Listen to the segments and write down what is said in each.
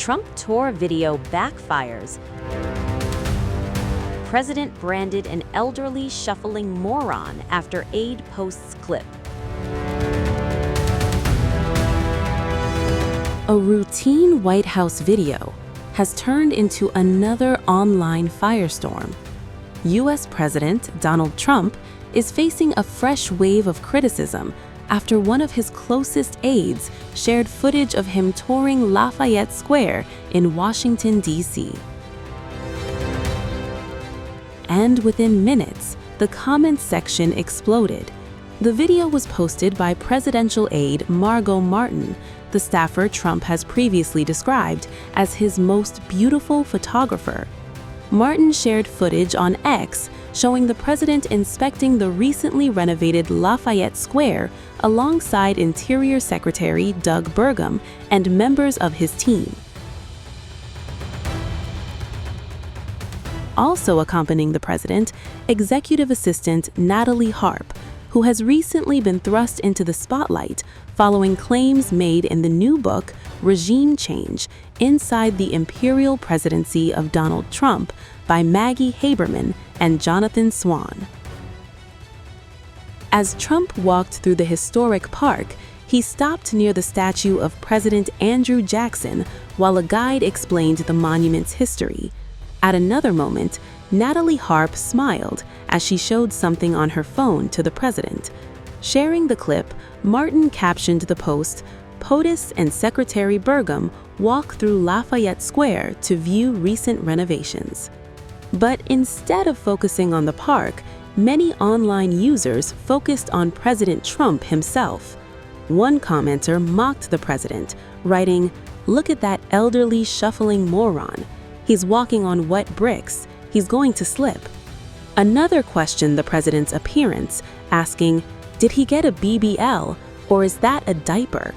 Trump tour video backfires. President branded an elderly shuffling moron after AIDE posts clip. A routine White House video has turned into another online firestorm. U.S. President Donald Trump is facing a fresh wave of criticism after one of his closest aides shared footage of him touring Lafayette Square in Washington, D.C. And within minutes, the comments section exploded. The video was posted by presidential aide Margot Martin, the staffer Trump has previously described as his most beautiful photographer. Martin shared footage on X showing the president inspecting the recently renovated Lafayette Square alongside Interior Secretary Doug Burgum and members of his team. Also accompanying the president, Executive Assistant Natalie Harp, who has recently been thrust into the spotlight following claims made in the new book, Regime Change, Inside the Imperial Presidency of Donald Trump by Maggie Haberman and Jonathan Swan. As Trump walked through the historic park, he stopped near the statue of President Andrew Jackson while a guide explained the monument's history. At another moment, Natalie Harp smiled as she showed something on her phone to the president. Sharing the clip, Martin captioned the post, "POTUS and Secretary Burgum walk through Lafayette Square to view recent renovations." But instead of focusing on the park, many online users focused on President Trump himself. One commenter mocked the president, writing, "Look at that elderly shuffling moron. He's walking on wet bricks. He's going to slip." Another questioned the president's appearance, asking, "Did he get a BBL, or is that a diaper?"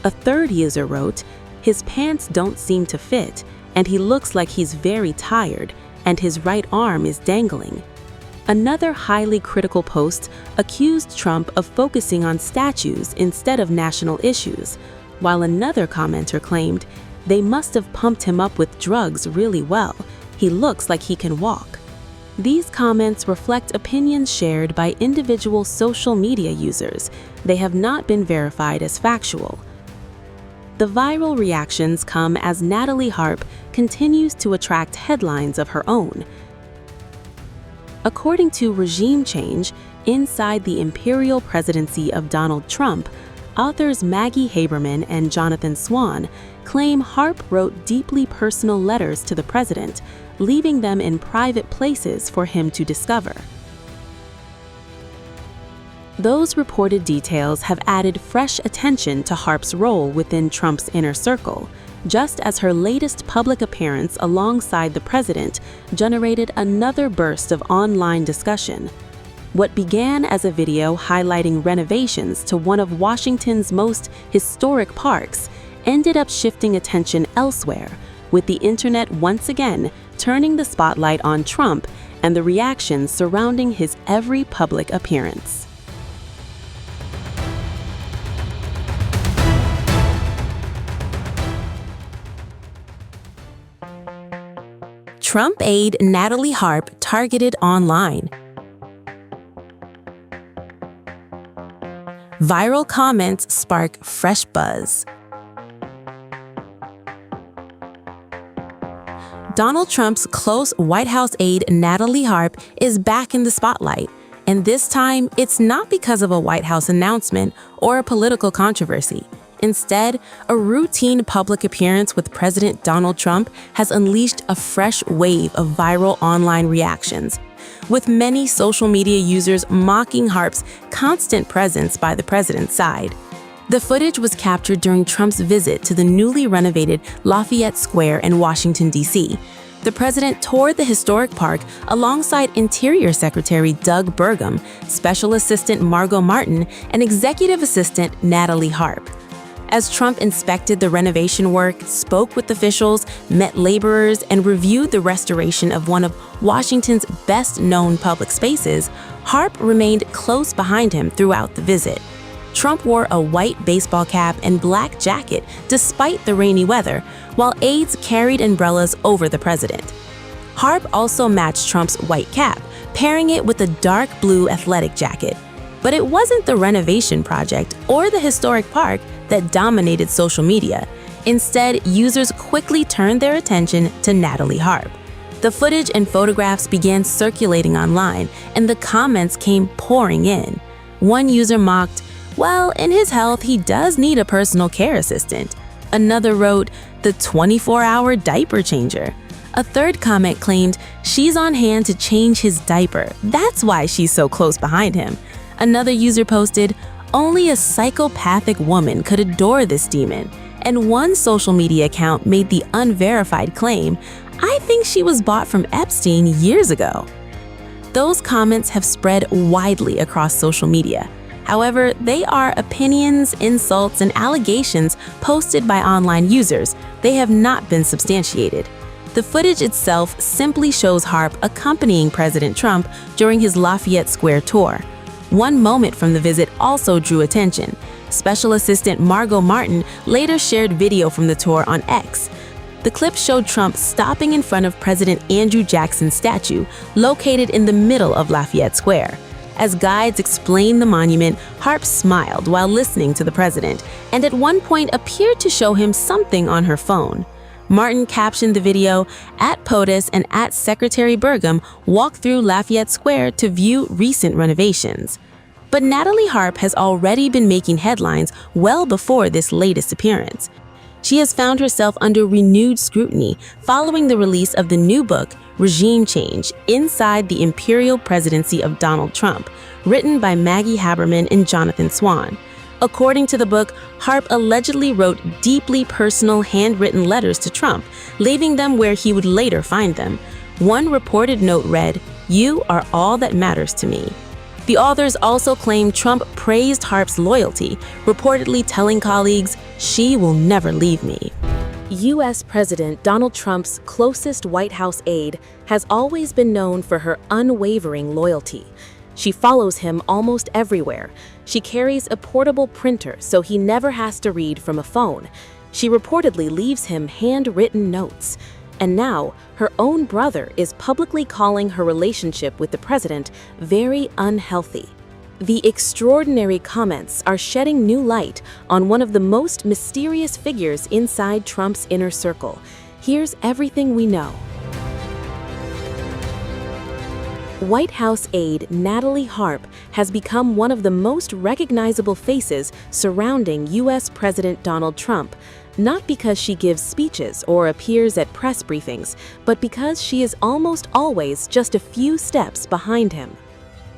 A third user wrote, "His pants don't seem to fit, and he looks like he's very tired, and his right arm is dangling." Another highly critical post accused Trump of focusing on statues instead of national issues, while another commenter claimed, "They must have pumped him up with drugs really well. He looks like he can walk." These comments reflect opinions shared by individual social media users. They have not been verified as factual. The viral reactions come as Natalie Harp continues to attract headlines of her own. According to Regime Change, Inside the Imperial Presidency of Donald Trump, authors Maggie Haberman and Jonathan Swan claim Harp wrote deeply personal letters to the president, leaving them in private places for him to discover. Those reported details have added fresh attention to Harp's role within Trump's inner circle, just as her latest public appearance alongside the president generated another burst of online discussion. What began as a video highlighting renovations to one of Washington's most historic parks ended up shifting attention elsewhere, with the internet once again turning the spotlight on Trump and the reactions surrounding his every public appearance. Trump aide Natalie Harp targeted online. Viral comments spark fresh buzz. Donald Trump's close White House aide Natalie Harp is back in the spotlight, and this time it's not because of a White House announcement or a political controversy. Instead, a routine public appearance with President Donald Trump has unleashed a fresh wave of viral online reactions, with many social media users mocking Harp's constant presence by the president's side. The footage was captured during Trump's visit to the newly renovated Lafayette Square in Washington, D.C. The president toured the historic park alongside Interior Secretary Doug Burgum, Special Assistant Margot Martin, and Executive Assistant Natalie Harp. As Trump inspected the renovation work, spoke with officials, met laborers, and reviewed the restoration of one of Washington's best-known public spaces, Harp remained close behind him throughout the visit. Trump wore a white baseball cap and black jacket despite the rainy weather, while aides carried umbrellas over the president. Harp also matched Trump's white cap, pairing it with a dark blue athletic jacket. But it wasn't the renovation project or the historic park that dominated social media. Instead, users quickly turned their attention to Natalie Harp. The footage and photographs began circulating online, and the comments came pouring in. One user mocked, "Well, in his health, he does need a personal care assistant." Another wrote, "The 24-hour diaper changer." A third comment claimed, "She's on hand to change his diaper. That's why she's so close behind him." Another user posted, "Only a psychopathic woman could adore this demon." And one social media account made the unverified claim, "I think she was bought from Epstein years ago." Those comments have spread widely across social media. However, they are opinions, insults, and allegations posted by online users. They have not been substantiated. The footage itself simply shows Harp accompanying President Trump during his Lafayette Square tour. One moment from the visit also drew attention. Special Assistant Margot Martin later shared video from the tour on X. The clip showed Trump stopping in front of President Andrew Jackson's statue, located in the middle of Lafayette Square. As guides explained the monument, Harp smiled while listening to the president, and at one point appeared to show him something on her phone. Martin captioned the video, "At POTUS and at Secretary Burgum walked through Lafayette Square to view recent renovations." But Natalie Harp has already been making headlines well before this latest appearance. She has found herself under renewed scrutiny following the release of the new book, Regime Change: Inside the Imperial Presidency of Donald Trump, written by Maggie Haberman and Jonathan Swan. According to the book, Harp allegedly wrote deeply personal handwritten letters to Trump, leaving them where he would later find them. One reported note read, "You are all that matters to me." The authors also claim Trump praised Harp's loyalty, reportedly telling colleagues, "She will never leave me." U.S. President Donald Trump's closest White House aide has always been known for her unwavering loyalty. She follows him almost everywhere. She carries a portable printer so he never has to read from a phone. She reportedly leaves him handwritten notes. And now, her own brother is publicly calling her relationship with the president very unhealthy. The extraordinary comments are shedding new light on one of the most mysterious figures inside Trump's inner circle. Here's everything we know. White House aide Natalie Harp has become one of the most recognizable faces surrounding U.S. President Donald Trump, not because she gives speeches or appears at press briefings, but because she is almost always just a few steps behind him.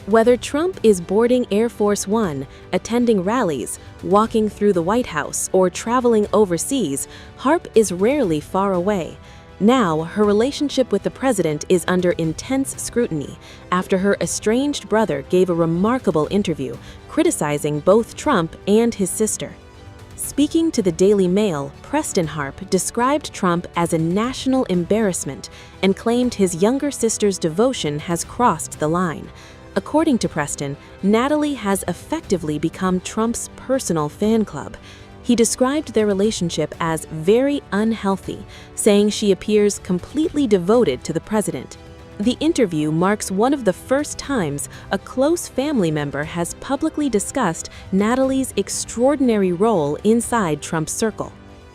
Whether Trump is boarding Air Force One, attending rallies, walking through the White House, or traveling overseas, Harp is rarely far away. Now, her relationship with the president is under intense scrutiny after her estranged brother gave a remarkable interview criticizing both Trump and his sister. Speaking to the Daily Mail, Preston Harp described Trump as a national embarrassment and claimed his younger sister's devotion has crossed the line. According to Preston, Natalie has effectively become Trump's personal fan club. He described their relationship as very unhealthy, saying she appears completely devoted to the president. The interview marks one of the first times a close family member has publicly discussed Natalie's extraordinary role inside Trump's circle.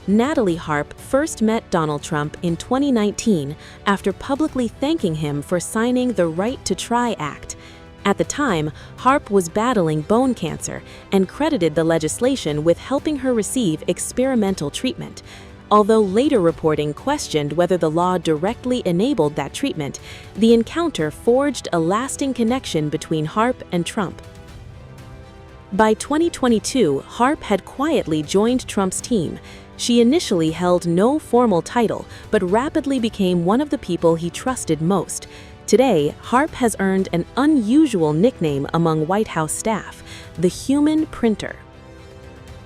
Natalie Harp first met Donald Trump in 2019 after publicly thanking him for signing the Right to Try Act. At the time, Harp was battling bone cancer and credited the legislation with helping her receive experimental treatment. Although later reporting questioned whether the law directly enabled that treatment, the encounter forged a lasting connection between Harp and Trump. By 2022, Harp had quietly joined Trump's team. She initially held no formal title, but rapidly became one of the people he trusted most. Today, Harp has earned an unusual nickname among White House staff, the human printer.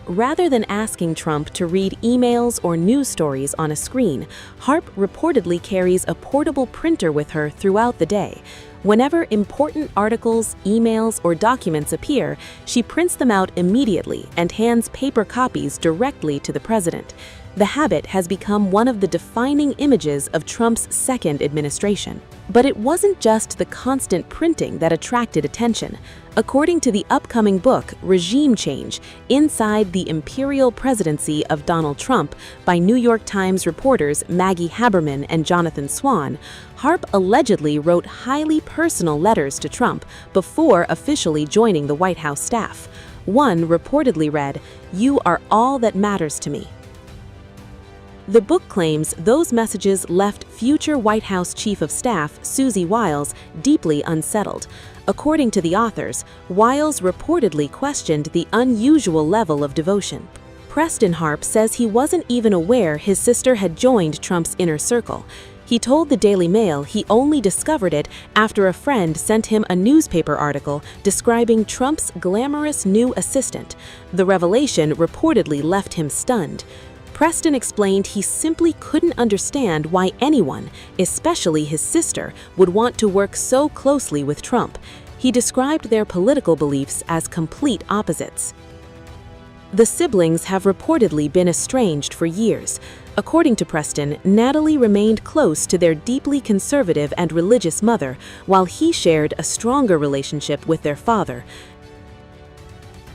Rather than asking Trump to read emails or news stories on a screen, Harp reportedly carries a portable printer with her throughout the day. Whenever important articles, emails, or documents appear, she prints them out immediately and hands paper copies directly to the president. The habit has become one of the defining images of Trump's second administration. But it wasn't just the constant printing that attracted attention. According to the upcoming book, Regime Change: Inside the Imperial Presidency of Donald Trump by New York Times reporters Maggie Haberman and Jonathan Swan, Harp allegedly wrote highly personal letters to Trump before officially joining the White House staff. One reportedly read, "You are all that matters to me." The book claims those messages left future White House Chief of Staff Susie Wiles deeply unsettled. According to the authors, Wiles reportedly questioned the unusual level of devotion. Preston Harp says he wasn't even aware his sister had joined Trump's inner circle. He told the Daily Mail he only discovered it after a friend sent him a newspaper article describing Trump's glamorous new assistant. The revelation reportedly left him stunned. Preston explained he simply couldn't understand why anyone, especially his sister, would want to work so closely with Trump. He described their political beliefs as complete opposites. The siblings have reportedly been estranged for years. According to Preston, Natalie remained close to their deeply conservative and religious mother, while he shared a stronger relationship with their father.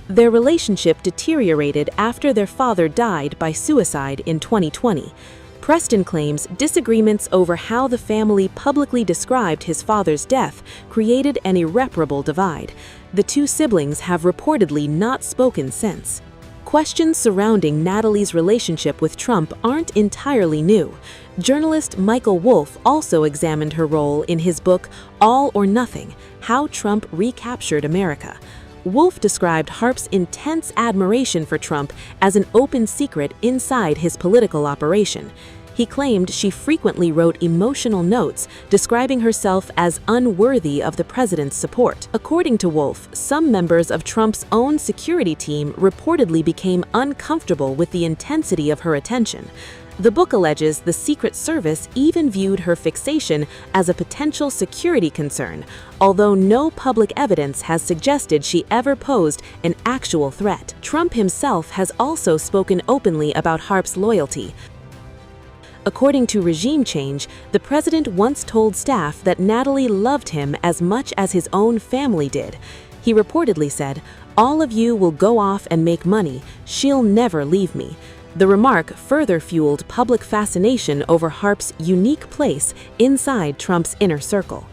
Their relationship deteriorated after their father died by suicide in 2020. Preston claims disagreements over how the family publicly described his father's death created an irreparable divide. The two siblings have reportedly not spoken since. Questions surrounding Natalie's relationship with Trump aren't entirely new. Journalist Michael Wolff also examined her role in his book All or Nothing: How Trump Recaptured America. Wolff described Harp's intense admiration for Trump as an open secret inside his political operation. He claimed she frequently wrote emotional notes describing herself as unworthy of the president's support. According to Wolff, some members of Trump's own security team reportedly became uncomfortable with the intensity of her attention. The book alleges the Secret Service even viewed her fixation as a potential security concern, although no public evidence has suggested she ever posed an actual threat. Trump himself has also spoken openly about Harp's loyalty. According to Regime Change, the president once told staff that Natalie loved him as much as his own family did. He reportedly said, "All of you will go off and make money. She'll never leave me." The remark further fueled public fascination over Harp's unique place inside Trump's inner circle.